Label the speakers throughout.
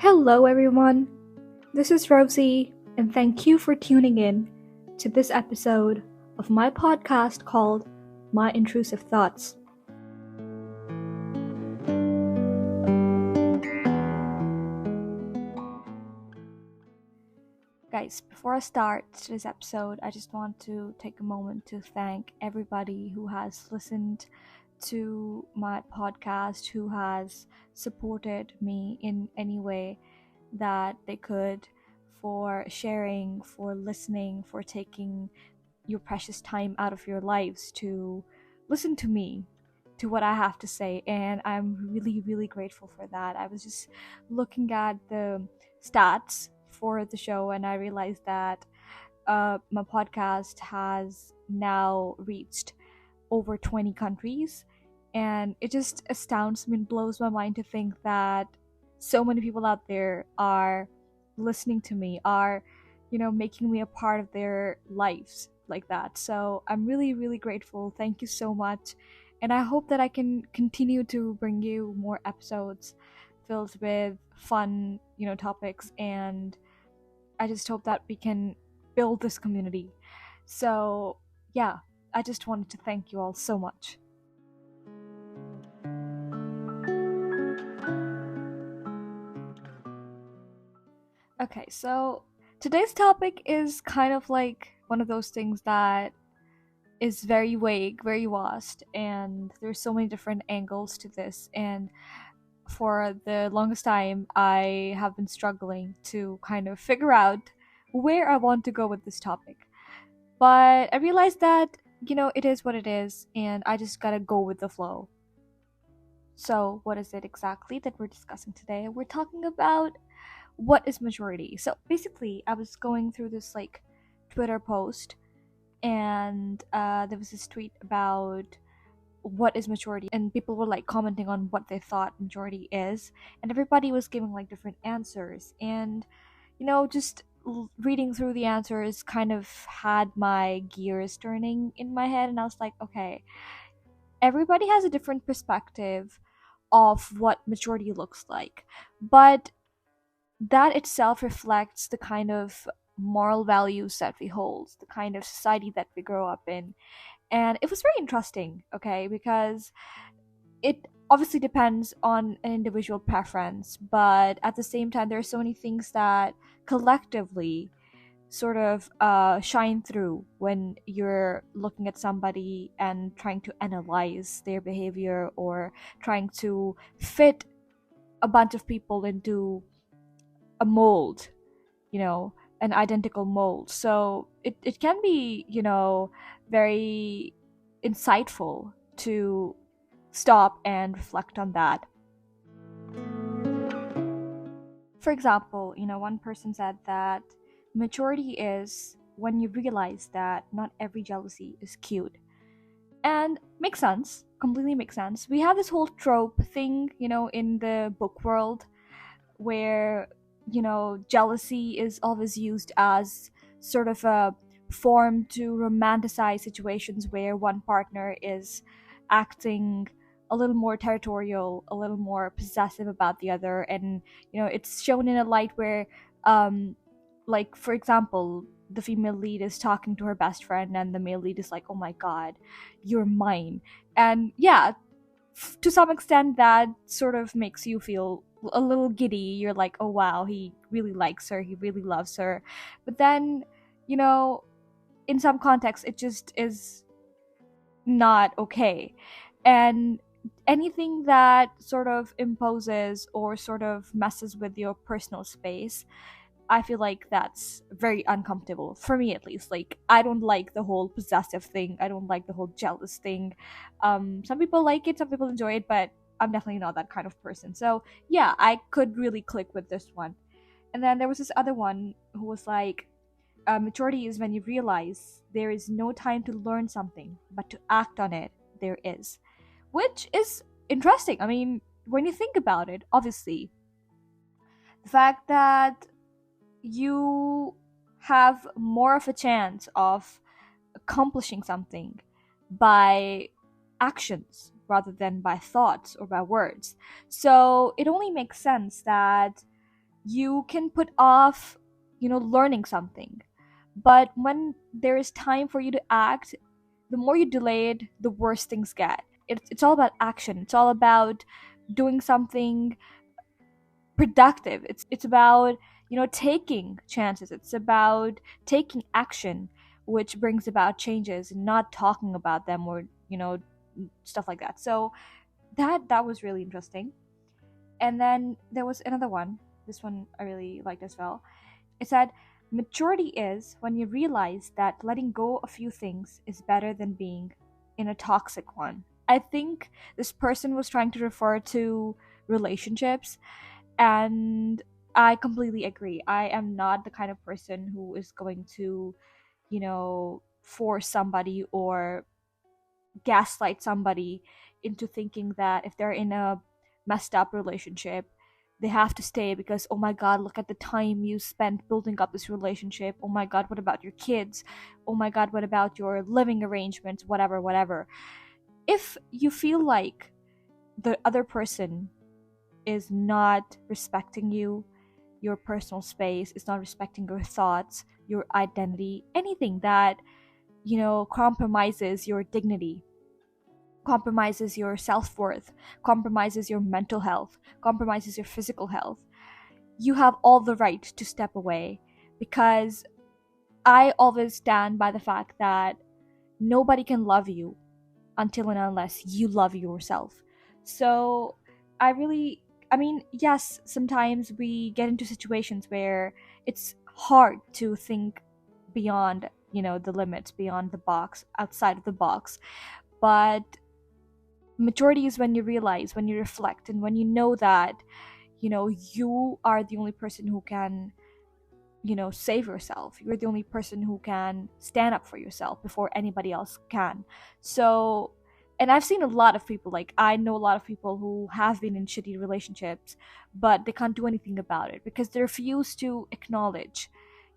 Speaker 1: Hello, everyone. This is Rosie, and thank you for tuning in to this episode of my podcast called My Intrusive Thoughts. Guys, before I start this episode, I just want to take a moment to thank everybody who has listened to my podcast, who has supported me in any way that they could, for sharing, for listening, for taking your precious time out of your lives to listen to me, to what I have to say. And I'm really, really grateful for that. I was just looking at the stats for the show and I realized that my podcast has now reached over 20 countries. And it just astounds me and blows my mind to think that so many people out there are listening to me, are, making me a part of their lives like that. So I'm really, really grateful. Thank you so much. And I hope that I can continue to bring you more episodes filled with fun, topics. And I just hope that we can build this community. So, yeah, I just wanted to thank you all so much. Okay, so today's topic is kind of like one of those things that is very vague, very vast, and there's so many different angles to this. And for the longest time, I have been struggling to kind of figure out where I want to go with this topic. But I realized that, it is what it is, and I just gotta go with the flow. So, what is it exactly that we're discussing today? We're talking about what is majority. So basically, I was going through this like Twitter post, and there was this tweet about what is majority, and people were like commenting on what they thought majority is, and everybody was giving like different answers. And just reading through the answers kind of had my gears turning in my head, and I was like, okay, everybody has a different perspective of what majority looks like, but that itself reflects the kind of moral values that we hold, the kind of society that we grow up in. And it was very interesting, okay, because it obviously depends on an individual preference, but at the same time, there are so many things that collectively sort of shine through when you're looking at somebody and trying to analyze their behavior, or trying to fit a bunch of people into a mold, an identical mold. So it can be, very insightful to stop and reflect on that. For example, one person said that maturity is when you realize that not every jealousy is cute. And makes sense, completely makes sense. We have this whole trope thing, in the book world, where jealousy is always used as sort of a form to romanticize situations where one partner is acting a little more territorial, a little more possessive about the other. And it's shown in a light where like, for example, the female lead is talking to her best friend and the male lead is like, oh my god, you're mine. And yeah, to some extent that sort of makes you feel a little giddy. You're like, oh wow, he really likes her, he really loves her. But then, in some contexts, it just is not okay. And anything that sort of imposes or sort of messes with your personal space, I feel like that's very uncomfortable, for me at least. Like, I don't like the whole possessive thing, I don't like the whole jealous thing. Some people like it, some people enjoy it, but I'm definitely not that kind of person. So yeah, I could really click with this one. And then there was this other one who was like, maturity is when you realize there is no time to learn something, but to act on it there is. Which is interesting. I mean, when you think about it, obviously, the fact that you have more of a chance of accomplishing something by actions rather than by thoughts or by words. So it only makes sense that you can put off, learning something. But when there is time for you to act, the more you delay it, the worse things get. It's all about action. It's all about doing something productive. It's about, taking chances. It's about taking action, which brings about changes, and not talking about them, or, stuff like that. So that was really interesting. And then there was another one. This one I really liked as well. It said, maturity is when you realize that letting go of a few things is better than being in a toxic one. I think this person was trying to refer to relationships, and I completely agree. I am not the kind of person who is going to, force somebody or gaslight somebody into thinking that if they're in a messed up relationship, they have to stay because, oh my god, look at the time you spent building up this relationship. Oh my god, what about your kids? Oh my god, what about your living arrangements? Whatever, whatever. If you feel like the other person is not respecting you, your personal space, is not respecting your thoughts, your identity, anything that, compromises your dignity, compromises your self worth, compromises your mental health, compromises your physical health, you have all the right to step away. Because I always stand by the fact that nobody can love you until and unless you love yourself. So I really, I mean, yes, sometimes we get into situations where it's hard to think beyond, the limits, beyond the box, outside of the box. But maturity is when you realize, when you reflect, and when you know that, you are the only person who can, save yourself. You're the only person who can stand up for yourself before anybody else can. So, and I've seen a lot of people, like, I know a lot of people who have been in shitty relationships, but they can't do anything about it because they refuse to acknowledge,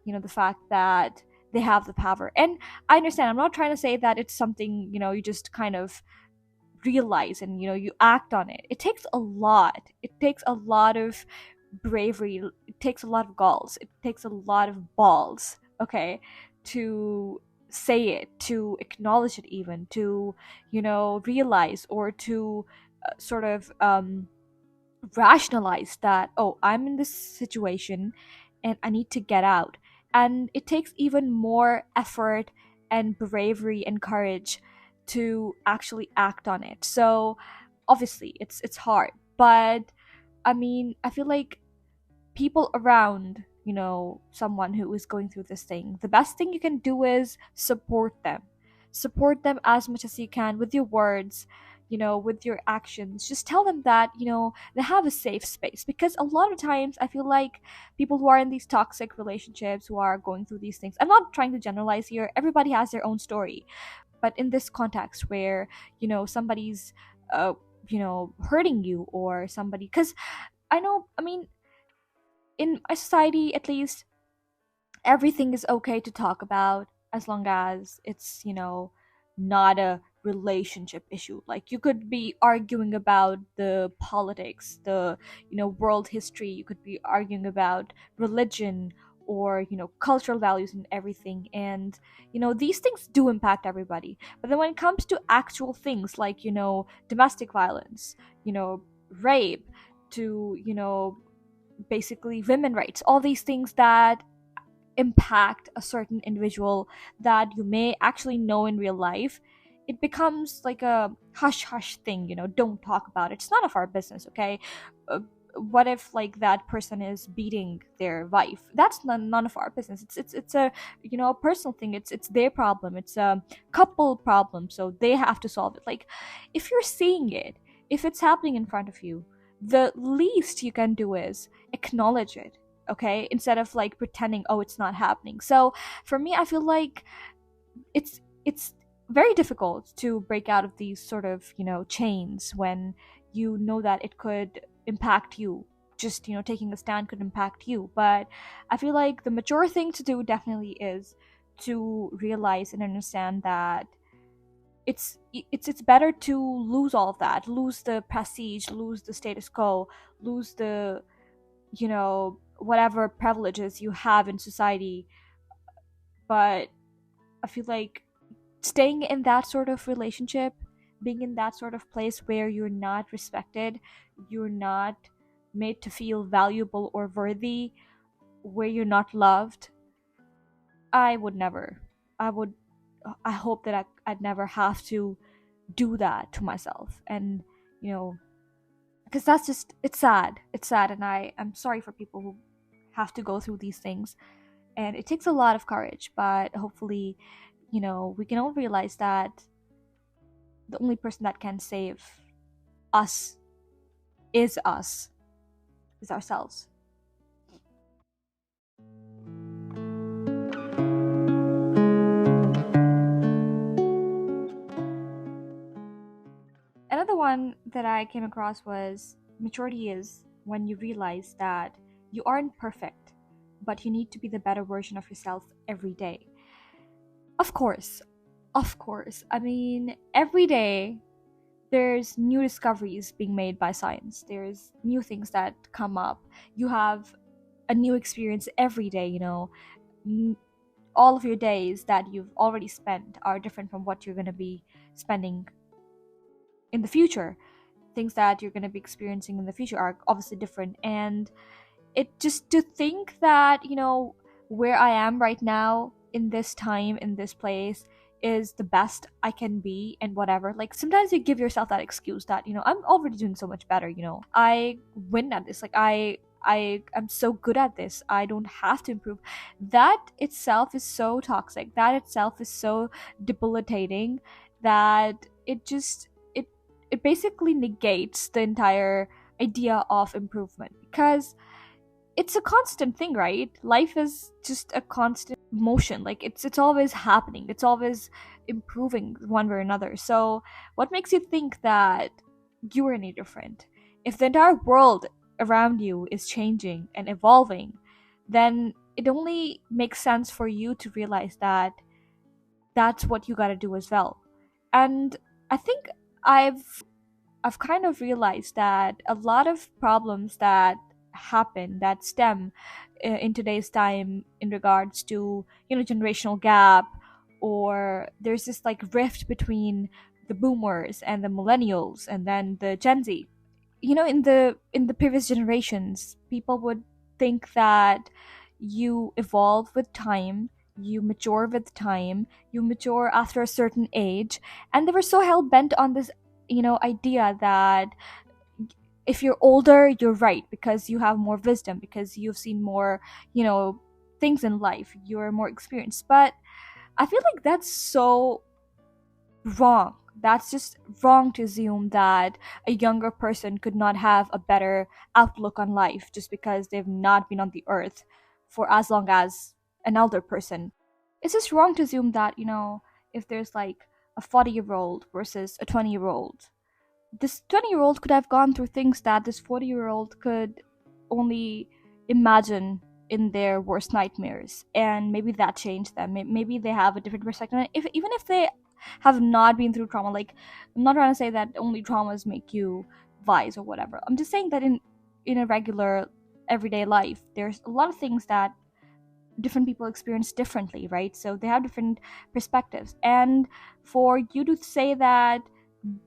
Speaker 1: the fact that they have the power. And I understand, I'm not trying to say that it's something, you just kind of realize and, you act on it. It takes a lot. It takes a lot of bravery. It takes a lot of galls. It takes a lot of balls, okay, to say it, to acknowledge it, even to, realize, or to sort of rationalize that, oh, I'm in this situation and I need to get out. And it takes even more effort and bravery and courage to actually act on it. So obviously it's hard, but I mean, I feel like people around, someone who is going through this thing, the best thing you can do is support them. Support them as much as you can with your words, with your actions. Just tell them that, they have a safe space. Because a lot of times I feel like people who are in these toxic relationships, who are going through these things, I'm not trying to generalize here, everybody has their own story. But in this context where, somebody's hurting you, or somebody, because I know, I mean, in a society, at least, everything is okay to talk about as long as it's, not a relationship issue. Like, you could be arguing about the politics, the, world history, you could be arguing about religion, or, cultural values and everything. And, these things do impact everybody. But then when it comes to actual things like, domestic violence, rape, to, basically women rights, all these things that impact a certain individual that you may actually know in real life, it becomes like a hush hush thing. Don't talk about it, it's none of our business, okay? uh, what if, like, that person is beating their wife? That's none of our business. It's a, a personal thing. It's their problem. It's a couple problem, so they have to solve it. Like, if you're seeing it, if it's happening in front of you, the least you can do is acknowledge it, okay, instead of like pretending, oh, it's not happening. So for me, I feel like it's very difficult to break out of these sort of, chains, when you know that it could impact you. Just, taking a stand could impact you. But I feel like the mature thing to do definitely is to realize and understand that it's better to lose all of that, lose the prestige, lose the status quo, lose the, whatever privileges you have in society. But I feel like staying in that sort of relationship, being in that sort of place where you're not respected, you're not made to feel valuable or worthy, where you're not loved, I would never. I would. I hope that I'd never have to do that to myself. And you know, because that's just, it's sad. It's sad, and I'm sorry for people who have to go through these things. And it takes a lot of courage, but hopefully, we can all realize that the only person that can save us us, is ourselves. Another one that I came across was maturity is when you realize that you aren't perfect, but you need to be the better version of yourself every day. Of course, of course. I mean, every day there's new discoveries being made by science. There's new things that come up. You have a new experience every day, all of your days that you've already spent are different from what you're going to be spending in the future. Things that you're going to be experiencing in the future are obviously different. And it just to think that, where I am right now in this time, in this place, is the best I can be, and whatever. Like, sometimes you give yourself that excuse that, I'm already doing so much better, I win at this. Like, I am so good at this. I don't have to improve. That itself is so toxic. That itself is so debilitating that it it basically negates the entire idea of improvement, because it's a constant thing, right? Life is just a constant motion. Like, it's always happening. It's always improving one way or another. So what makes you think that you are any different? If the entire world around you is changing and evolving, then it only makes sense for you to realize that that's what you got to do as well. And I think I've kind of realized that a lot of problems that happen, that stem in today's time, in regards to, generational gap, or there's this like rift between the boomers and the millennials and then the Gen Z. In the previous generations, people would think that you evolve with time, you mature with time, you mature after a certain age, and they were so hell bent on this, idea that if you're older, you're right, because you have more wisdom, because you've seen more, you know things in life, you're more experienced. But I feel like that's so wrong. That's just wrong to assume that a younger person could not have a better outlook on life just because they've not been on the earth for as long as an elder person. It's just wrong to assume that, if there's like a 40-year-old versus a 20-year-old, this 20-year-old could have gone through things that this 40-year-old could only imagine in their worst nightmares, and maybe that changed them. Maybe they have a different perspective. If even if they have not been through trauma, like, I'm not trying to say that only traumas make you wise or whatever. I'm just saying that in a regular everyday life, there's a lot of things that different people experience differently, right? So they have different perspectives. And for you to say that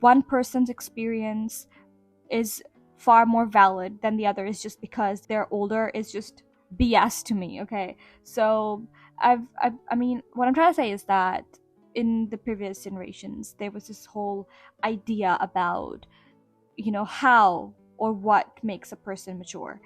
Speaker 1: one person's experience is far more valid than the other is just because they're older is just BS to me. Okay, so I mean, what I'm trying to say is that in the previous generations, there was this whole idea about, how or what makes a person mature.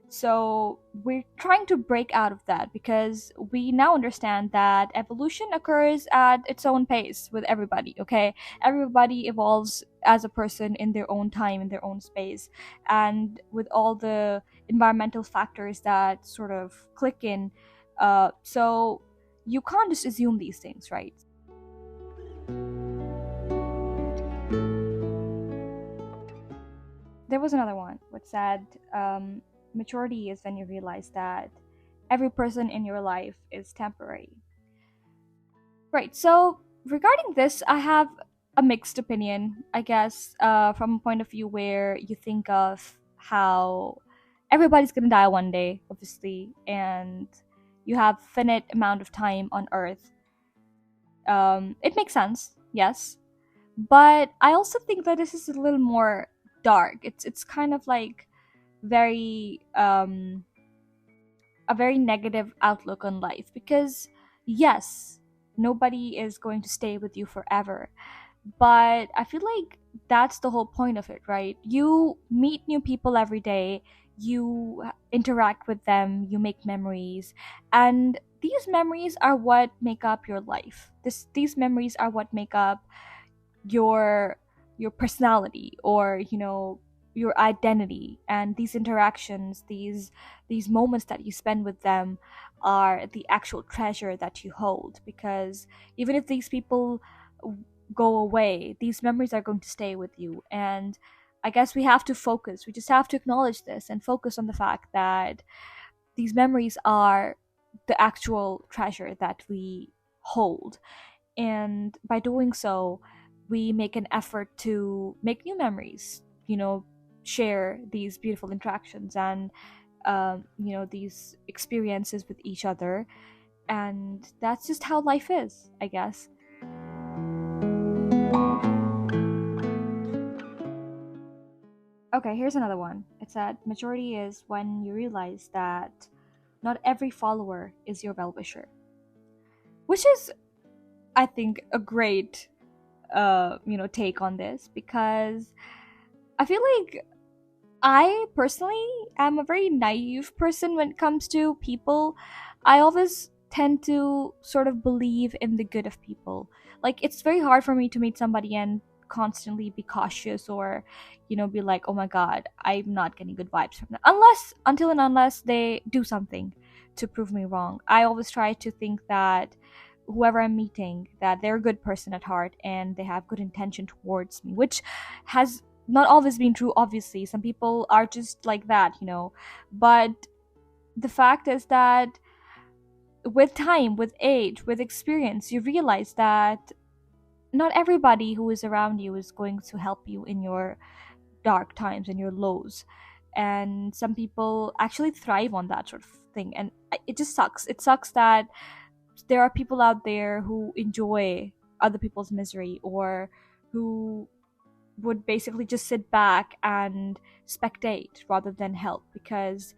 Speaker 1: So we're trying to break out of that, because we now understand that evolution occurs at its own pace with everybody, okay? Everybody evolves as a person in their own time, in their own space, and with all the environmental factors that sort of click in. So you can't just assume these things, right? There was another one which said, maturity is when you realize that every person in your life is temporary. Right, so regarding this, I have a mixed opinion, I guess, from a point of view where you think of how everybody's gonna die one day, obviously, and you have finite amount of time on Earth. It makes sense, yes, but I also think that this is a little more dark. It's kind of like very a very negative outlook on life, because yes, nobody is going to stay with you forever, but I feel like that's the whole point of it, right? You meet new people every day, you interact with them, you make memories, and these memories are what make up your life. These memories are what make up your your personality, or your identity. And these interactions, these moments that you spend with them are the actual treasure that you hold, because even if these people go away, these memories are going to stay with you. And I guess we just have to acknowledge this and focus on the fact that these memories are the actual treasure that we hold. And by doing so, we make an effort to make new memories, share these beautiful interactions and these experiences with each other. And that's just how life is, I guess. Okay, here's another one. It said maturity is when you realize that not every follower is your well-wisher, which is, I think, a great take on this, because I feel like I personally am a very naive person when it comes to people. I always tend to sort of believe in the good of people. Like, it's very hard for me to meet somebody and constantly be cautious, or be like, oh my god, I'm not getting good vibes from them, unless they do something to prove me wrong. I always try to think that whoever I'm meeting, that they're a good person at heart and they have good intention towards me, which has not always been true, obviously. Some people are just like that. But the fact is that with time, with age, with experience, you realize that not everybody who is around you is going to help you in your dark times and your lows. And some people actually thrive on that sort of thing. And it just sucks. It sucks that there are people out there who enjoy other people's misery, or who would basically just sit back and spectate rather than help, because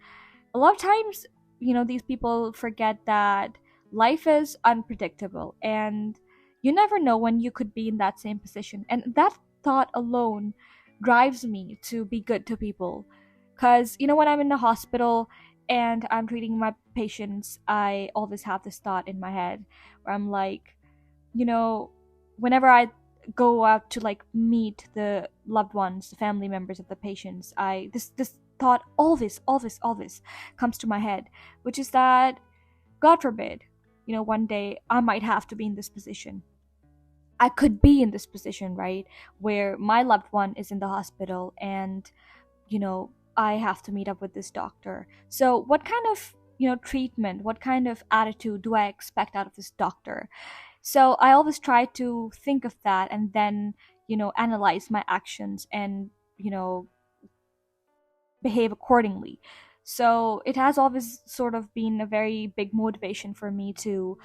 Speaker 1: a lot of times, these people forget that life is unpredictable, and you never know when you could be in that same position. And that thought alone drives me to be good to people. Because when I'm in the hospital and I'm treating my patients, I always have this thought in my head where I'm like, you know whenever I go out to like meet the loved ones, the family members of the patients, I this thought always comes to my head, which is that, god forbid, one day I might have to be in this position. I could be in this position, right, where my loved one is in the hospital, and you know I have to meet up with this doctor. So what kind of treatment, what kind of attitude do I expect out of this doctor? So I always try to think of that, and then analyze my actions, and you know behave accordingly. So it has always sort of been a very big motivation for me to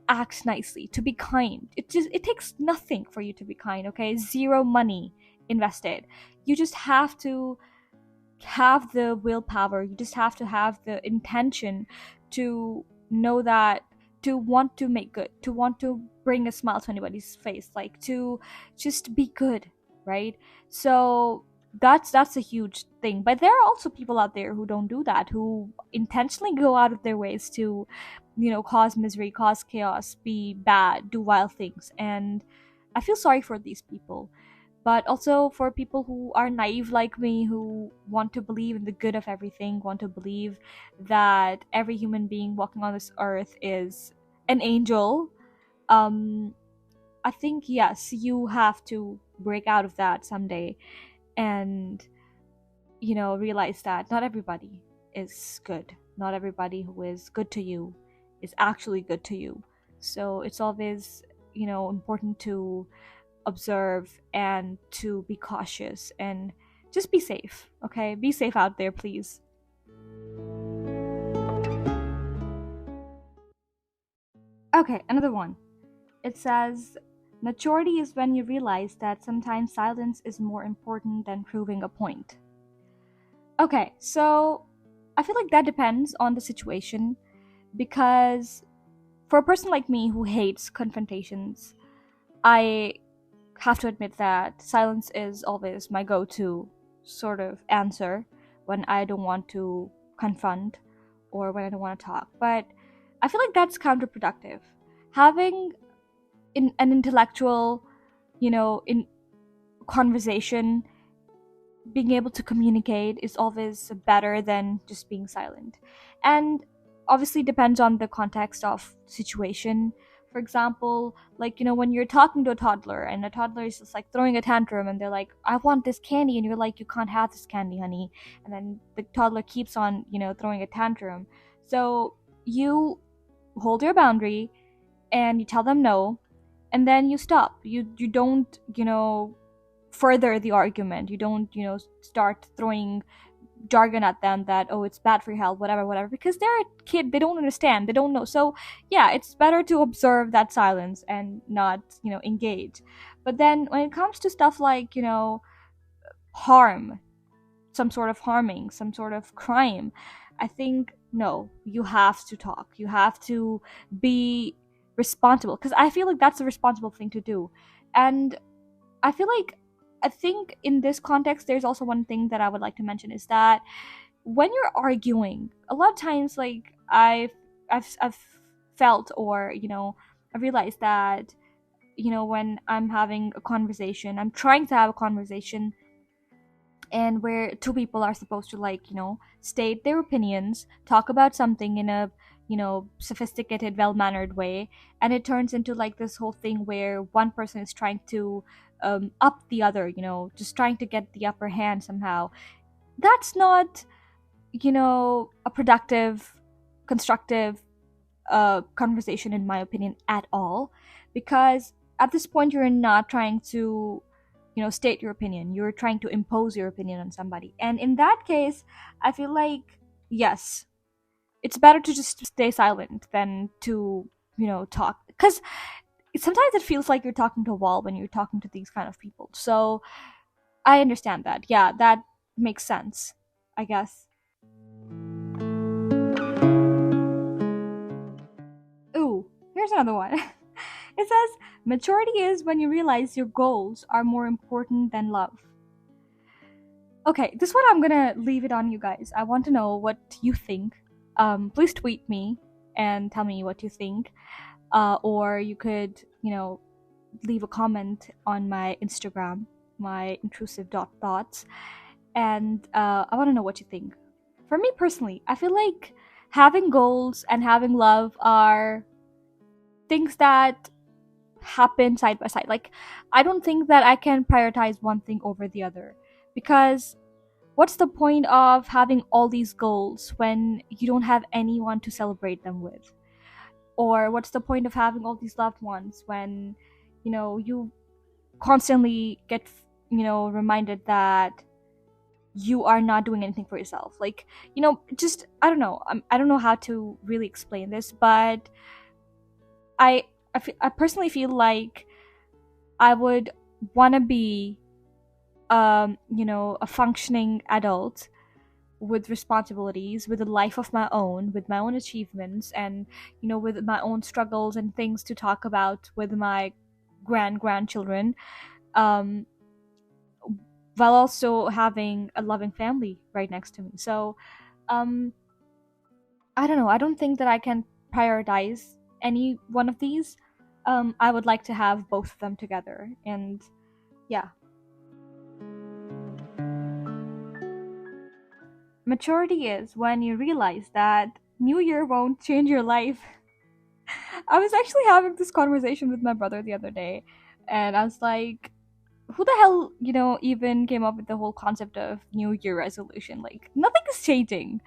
Speaker 1: act nicely, to be kind. It takes nothing for you to be kind, okay? Zero money invested. You just have to have the willpower, you just have to have the intention to know that, to want to make good, to want to bring a smile to anybody's face, like to just be good, right? So that's a huge thing. But there are also people out there who don't do that, who intentionally go out of their ways to cause misery, cause chaos, be bad, do wild things. And I feel sorry for these people, but also for people who are naive like me, who want to believe in the good of everything, want to believe that every human being walking on this earth is an angel. um I think, yes, you have to break out of that someday, and realize that not everybody is good. Not everybody who is good to you is actually good to you. So it's always important to observe and to be cautious, and just be safe. Okay, be safe out there, please. Okay, another one. It says, maturity is when you realize that sometimes silence is more important than proving a point. Okay, so I feel like that depends on the situation because for a person like me who hates confrontations, I have to admit that silence is always my go to sort of answer when I don't want to confront or when I don't want to talk. But I feel like that's counterproductive. Having an intellectual, in conversation, being able to communicate is always better than just being silent. And obviously depends on the context of situation. For example, like, when you're talking to a toddler and a toddler is just like throwing a tantrum and they're like, I want this candy, and you're like, you can't have this candy, honey. And then the toddler keeps on, throwing a tantrum. So you hold your boundary and you tell them no, and then you stop. You don't, further the argument. You don't, start throwing jargon at them that, oh, it's bad for your health, whatever, whatever, because they're a kid, they don't understand, they don't know. So yeah, it's better to observe that silence and not, engage. But then when it comes to stuff like, harm, some sort of harming, some sort of crime, I think no, you have to talk. You have to be responsible, because I feel like that's the responsible thing to do. And I feel like, I think in this context, there's also one thing that I would like to mention is that when you're arguing, a lot of times, like I've felt, or I realized that when I'm having a conversation, I'm trying to have a conversation, and where two people are supposed to, like, state their opinions, talk about something in a sophisticated, well-mannered way, and it turns into like this whole thing where one person is trying to up the other, just trying to get the upper hand somehow. That's not, a productive, constructive conversation, in my opinion, at all, because at this point you're not trying to state your opinion, you're trying to impose your opinion on somebody. And in that case, I feel like, yes, it's better to just stay silent than to talk, because sometimes it feels like you're talking to a wall when you're talking to these kind of people. So I understand that. Yeah, that makes sense, I guess. Ooh, here's another one. It says, maturity is when you realize your goals are more important than love. Okay, this one I'm gonna leave it on you guys. I want to know what you think. Please tweet me and tell me what you think. Or you could, leave a comment on my Instagram, my intrusive dot thoughts, and I want to know what you think. For me personally, I feel like having goals and having love are things that happen side by side. Like, I don't think that I can prioritize one thing over the other, because what's the point of having all these goals when you don't have anyone to celebrate them with? Or what's the point of having all these loved ones when you constantly get reminded that you are not doing anything for yourself? Like, just, I don't know, I don't know how to really explain this, but I personally feel like I would want to be a functioning adult with responsibilities, with a life of my own, with my own achievements, and with my own struggles and things to talk about with my grandchildren, um, while also having a loving family right next to me. So, um, I don't know. I don't think that I can prioritize any one of these. I would like to have both of them together, and yeah. Maturity is when you realize that New Year won't change your life. I was actually having this conversation with my brother the other day, and I was like, who the hell, even came up with the whole concept of New Year resolution? Like, nothing is changing,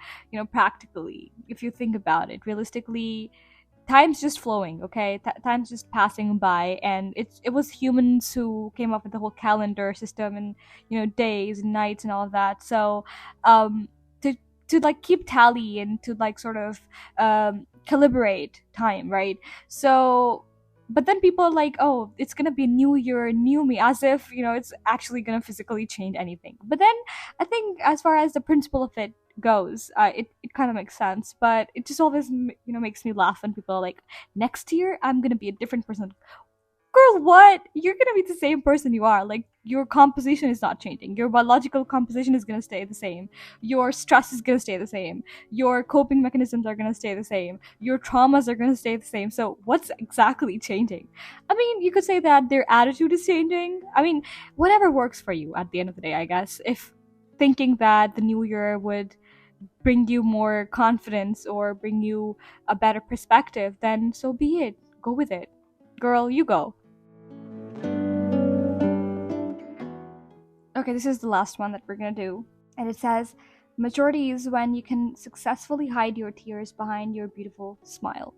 Speaker 1: practically, if you think about it. Realistically, time's just flowing, okay? Time's just passing by, and it was humans who came up with the whole calendar system and, days and nights and all of that. So, to like keep tally and to like sort of calibrate time, right? So, but then people are like, oh, it's gonna be a new year, new me, as if, it's actually gonna physically change anything. But then I think, as far as the principle of it goes, it kind of makes sense. But it just always, makes me laugh when people are like, next year I'm gonna be a different person. Girl, what? You're gonna be the same person you are. Like, your composition is not changing. Your biological composition is gonna stay the same. Your stress is gonna stay the same. Your coping mechanisms are gonna stay the same. Your traumas are gonna stay the same. So what's exactly changing? I mean, you could say that their attitude is changing. I mean, whatever works for you at the end of the day, I guess. If thinking that the new year would bring you more confidence or bring you a better perspective, then so be it. Go with it. Girl, you go. Okay, this is the last one that we're gonna do. And it says, maturity is when you can successfully hide your tears behind your beautiful smile.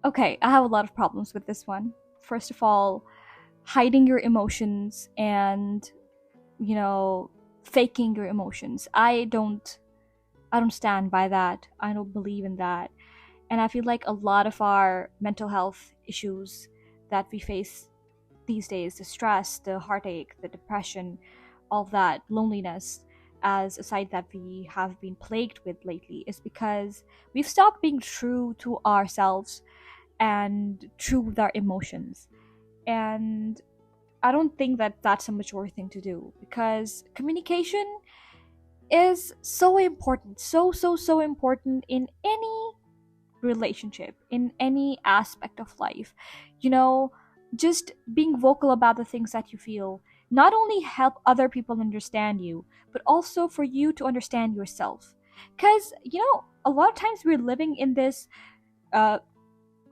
Speaker 1: Okay, I have a lot of problems with this one. First of all, hiding your emotions and, you know, faking your emotions. I don't stand by that. I don't believe in that. And I feel like a lot of our mental health issues that we face these days, the stress, the heartache, the depression, all that loneliness, as a side that we have been plagued with lately, is because we've stopped being true to ourselves and true with our emotions. And I don't think that that's a mature thing to do, because communication is so important, so important in any relationship, in any aspect of life. You know, just being vocal about the things that you feel not only help other people understand you, but also for you to understand yourself. Because, a lot of times we're living in this uh,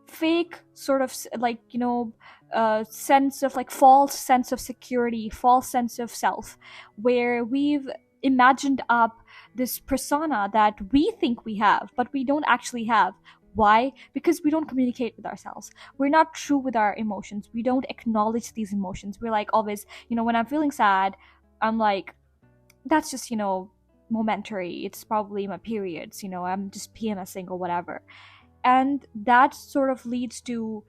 Speaker 1: fake sort of like, sense of like false sense of security, false sense of self, where we've imagined up this persona that we think we have but we don't actually have. Why? Because we don't communicate with ourselves. We're not true with our emotions. We don't acknowledge these emotions. We're like always, when I'm feeling sad, I'm like, that's just, momentary. It's probably my periods, I'm just PMSing or whatever. And that sort of leads to,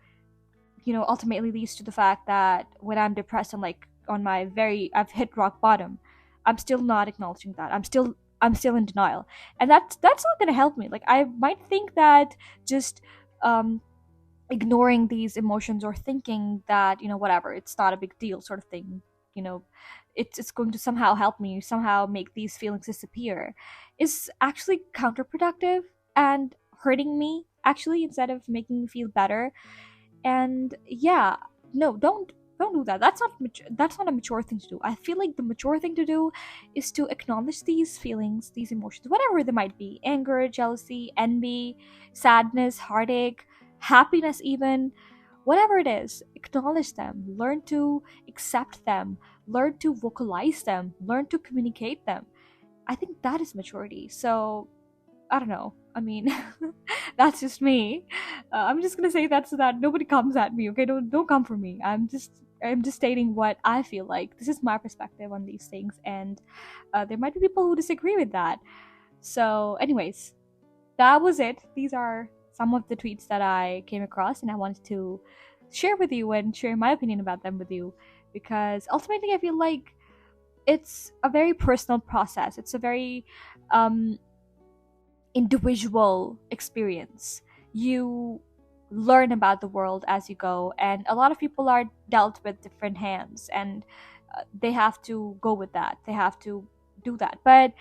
Speaker 1: ultimately leads to the fact that when I'm depressed, I'm like on my I've hit rock bottom. I'm still not acknowledging that. I'm still in denial. And that's not going to help me. Like, I might think that just um ignoring these emotions or thinking that, whatever, it's not a big deal sort of thing, you know it's going to somehow help me, somehow make these feelings disappear, is actually counterproductive and hurting me, actually, instead of making me feel better. And yeah, no, don't do that. That's not a mature thing to do. I feel like the mature thing to do is to acknowledge these feelings, these emotions, whatever they might be: anger, jealousy, envy, sadness, heartache, happiness, even whatever it is. Acknowledge them, learn to accept them, learn to vocalize them, learn to communicate them. I think that is maturity. So I don't know. I mean, that's just me. I'm just gonna say that so that nobody comes at me. Okay, don't come for me. I'm just stating what I feel like. This is my perspective on these things, and there might be people who disagree with that. So, anyways, that was it. These are some of the tweets that I came across, and I wanted to share with you and share my opinion about them with you, because ultimately, I feel like it's a very personal process. It's a very individual experience. You learn about the world as you go, and a lot of people are dealt with different hands, and they have to go with that. They have to do that. But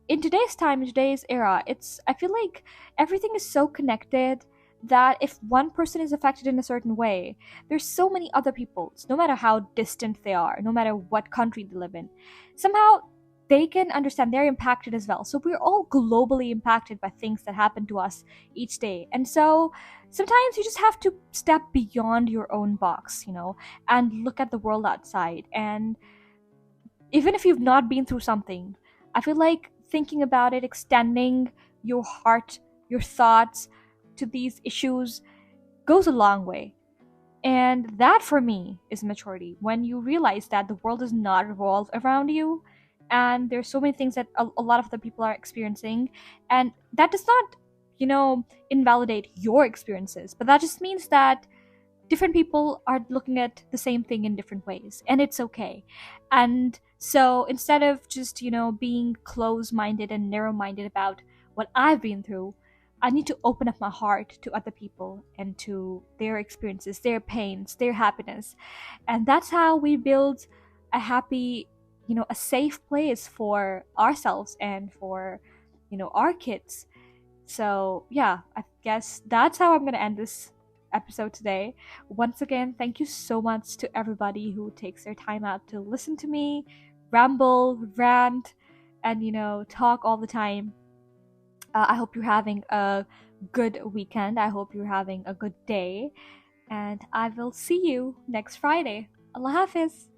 Speaker 1: in today's time, in today's era, I feel like everything is so connected that if one person is affected in a certain way, there's so many other people, no matter how distant they are, no matter what country they live in, somehow they can understand they're impacted as well. So we're all globally impacted by things that happen to us each day. And so sometimes you just have to step beyond your own box, and look at the world outside. And even if you've not been through something, I feel like thinking about it, extending your heart, your thoughts to these issues goes a long way. And that for me is maturity. When you realize that the world does not revolve around you, and there's so many things that a lot of the people are experiencing, and that does not, invalidate your experiences, but that just means that different people are looking at the same thing in different ways, and it's okay. And so instead of just being close-minded and narrow-minded about what I've been through, I need to open up my heart to other people and to their experiences, their pains, their happiness. And that's how we build a happy, a safe place for ourselves and for our kids. So yeah, I guess that's how I'm gonna end this episode today. Once again, thank you so much to everybody who takes their time out to listen to me ramble, rant, and talk all the time. I hope you're having a good weekend. I hope you're having a good day, and I will see you next Friday. Allah Hafiz.